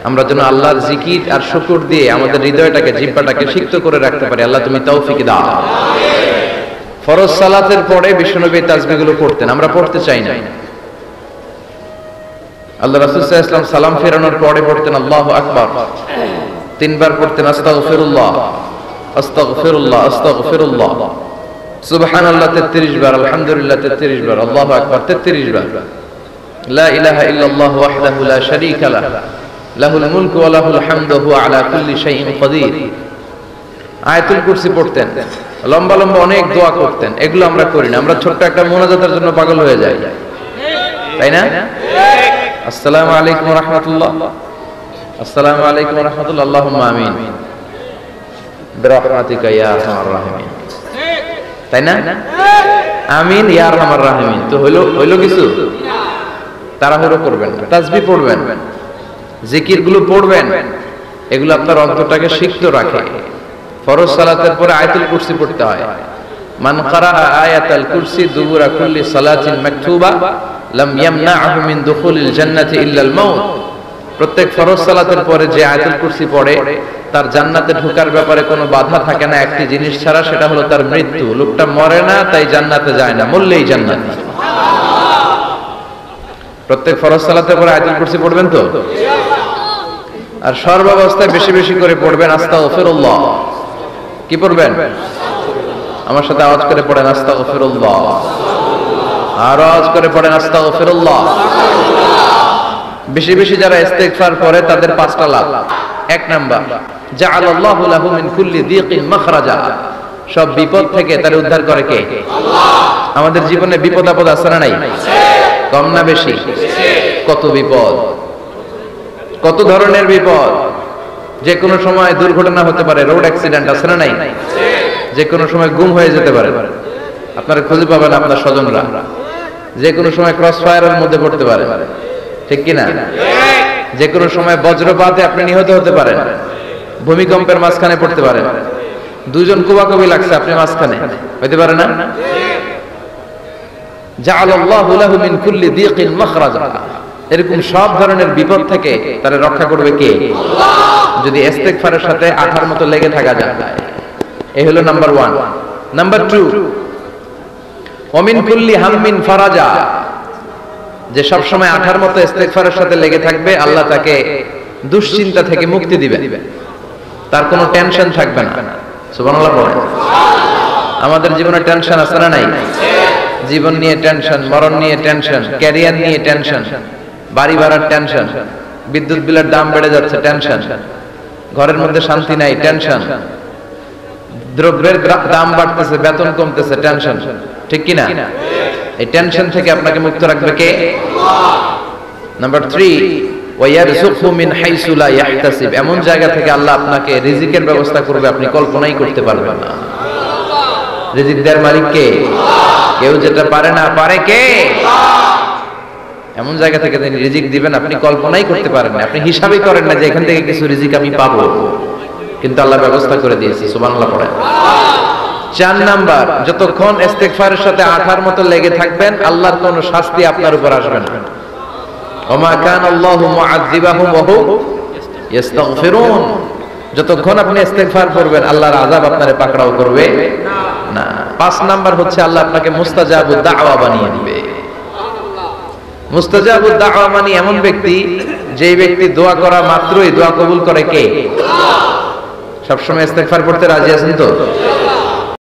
আমরা যেন আল্লাহর জিকির আর শুকর দিয়ে আমাদের হৃদয়টাকে, জিহ্বাটাকে সিক্ত করে রাখতে পারি। আল্লাহ তুমি তৌফিক দাও। ফরজ সালাতের পরে বিশ্বনবী তাসবিহগুলো পড়তেন, আমরা পড়তে চাই না। আল্লাহ রাসূল সাল্লাল্লাহু আলাইহি ওয়াসাল্লাম সালাম ফেরানোর পরে পড়তেন আল্লাহু আকবার, তিনবার পড়তেন আস্তাগফিরুল্লাহ আস্তাগফিরুল্লাহ আস্তাগফিরুল্লাহ, সুবহানাল্লাহ 33 বার, আলহামদুলিল্লাহ 33 বার, আল্লাহু আকবার 33 বার, লা ইলাহা ইল্লাল্লাহু ওয়াহদাহু লা শারীকা লাহু লাহুল মুলকু ওয়া লাহুল হামদু ওয়া হুয়া আলা কুল্লি শাইইন কাদির। আয়াতুল কুরসি পড়তেন, লম্বা লম্বা অনেক দোয়া করতেন। এগুলো আমরা করি না, আমরা ছোট্ট একটা মুনাজাতের জন্য পাগল হয়ে যাই, তাই না? আসসালামু আলাইকুম ওয়া রাহমাতুল্লাহ, আসসালামু আলাইকুম ওয়া রাহমাতুল্লাহ, আল্লাহুম্মা আমিন বিরহমাতিকা ইয়া আরহামার রাহিমিন, তাই না? আমিন ইয়া আরহামার রাহিমিন। তো হইলো কিছু? তাড়াহুড়ো করবেন না, তাসবিহ পড়বেন, জিকিরগুলো পড়বেন, এগুলো আপনার অন্তরটাকে সিক্ত রাখে। ফরজ সালাতের পরে আয়াতুল কুরসি পড়তে হয়। মান ক্বারা আয়াতুল কুরসি দুবুরা কুল্লি সালাতিন মাকতুবা লাম ইয়ামনাহু মিন দুখুলিল জান্নাতি ইল্লাল মাউত। প্রত্যেক ফরজ সালাতের পরে যে আয়াতুল কুরসি পড়ে তার জান্নাতে ঢোকার ব্যাপারে কোনো বাধা থাকে না একটি জিনিস ছাড়া, সেটা হলো তার মৃত্যু। লোকটা মরে না তাই জান্নাতে যায় না, মরলেই জান্নাত। প্রত্যেক ফরজ সালাতের পরে আয়াতুল কুরসি পড়বেন তো? আর সর্বাবস্থায় বেশি বেশি করে পড়বেন আস্তাগফিরুল্লাহ। কি পড়বেন? আমার সাথে আওয়াজ করে পড়েন আস্তাগফিরুল্লাহ, আর আওয়াজ করে পড়েন আস্তাগফিরুল্লাহ। বেশি বেশি যারা ইস্তেগফার করে তাদের 5টা লাভ। 1 নাম্বার, জাআলাল্লাহু লাহু মিন কুল্লি দীকিন মাখরাজা। সব বিপদ থেকে তার উদ্ধার করে কে? আল্লাহ। আমাদের জীবনে বিপদ আপদ আছে না নাই? কম না বেশি? কত বিপদ, কত ধরনের বিপদ। যে কোনো সময় দুর্ঘটনা হতে পারে, রোড অ্যাক্সিডেন্ট আছে না নাই? যে কোনো সময় গুম হয়ে যেতে পারে, আপনারা খুঁজে পাবেন আপনার স্বজনরা। যে কোনো সময় ক্রস ফায়ারের মধ্যে পড়তে পারে, ঠিক কি না? যে কোনো সময় বজ্রপাতে আপনি নিহত হতে পারেন, ভূমিকম্পের মাঝখানে পড়তে পারেন, দুইজন কোবাকবি লাগছে, আপনি মাঝখানে হইতে পারে না? জাআলাল্লাহু লাহু মিন কুল্লি দীকিন মাখরাজা। এরকম সব ধরনের বিপদ থেকে তারে রক্ষা করবে কে? আল্লাহ। যদি ইস্তেগফারের সাথে আঠার মতো লেগে থাকা যায়। এই হলো নাম্বার 1। নাম্বার 2, ওয়া মিন কুল্লি হাম্মিন ফারাজা। যে সব সময় আঠার মতো ইস্তেগফারের সাথে লেগে থাকবে, আল্লাহ তাকে দুশ্চিন্তা থেকে মুক্তি দিবেন, তার কোনো টেনশন থাকবে না। সুবহানাল্লাহ বলেন। আমাদের জীবনে টেনশন আছে না নাই? জীবন নিয়ে টেনশন, মরণ নিয়ে টেনশন, ক্যারিয়ার নিয়ে টেনশন, বাড়ি ভাড়ার টেনশন, বিদ্যুৎ বিলের দাম বেড়ে যাচ্ছে টেনশন, ঘরের মধ্যে শান্তি নাই টেনশন, দ্রব্যের দাম বাড়তেছে, বেতন কমতেছে টেনশন, ঠিক কি না? এই টেনশন থেকে আপনাকে মুক্ত রাখবে কে? আল্লাহ। নাম্বার 3, ওয়া ইয়ারযুকহু মিন হাইসু লা ইয়াহতাসিব। এমন জায়গা থেকে আল্লাহ আপনাকে রিজিকের ব্যবস্থা করবে আপনি কল্পনাই করতে পারবেন না। রিজিক দেওয়ার মালিক কে? আল্লাহ। কেউ যেটা পারে না, পারে কে? আল্লাহ। এমন জায়গা থেকে তিনি রিজিক দিবেন আপনি কল্পনাই করতে পারেন না, আপনি হিসাবই করেন না যে এখান থেকে কিছু রিজিক আমি পাবো, কিন্তু আল্লাহ ব্যবস্থা করে দিয়েছে। সুবহানাল্লাহ পড়েন। 4 নাম্বার, যতক্ষণ ইস্তেগফারের সাথে আঠার মতো লেগে থাকবেন আল্লাহর কোনো শাস্তি আপনার উপর আসবে না। ওমা কান আল্লাহু মুআযযিবাহুম ওয়া হুম ইস্তাগফিরুন। যতক্ষণ আপনি ইস্তেগফার করবেন আল্লাহর আযাব আপনারে পাকড়াও করবে না। 5 নাম্বার হচ্ছে আল্লাহ আপনাকে মুস্তাজাবুদ দাওয়া বানিয়ে দিবে। মুস্তাজাবুদ দাওয়া মানে এমন ব্যক্তি, যেই ব্যক্তি দোয়া করা মাত্রই দোয়া কবুল করে কে? আল্লাহ। সবসময় ইস্তেগফার করতে রাজি আছেন তো?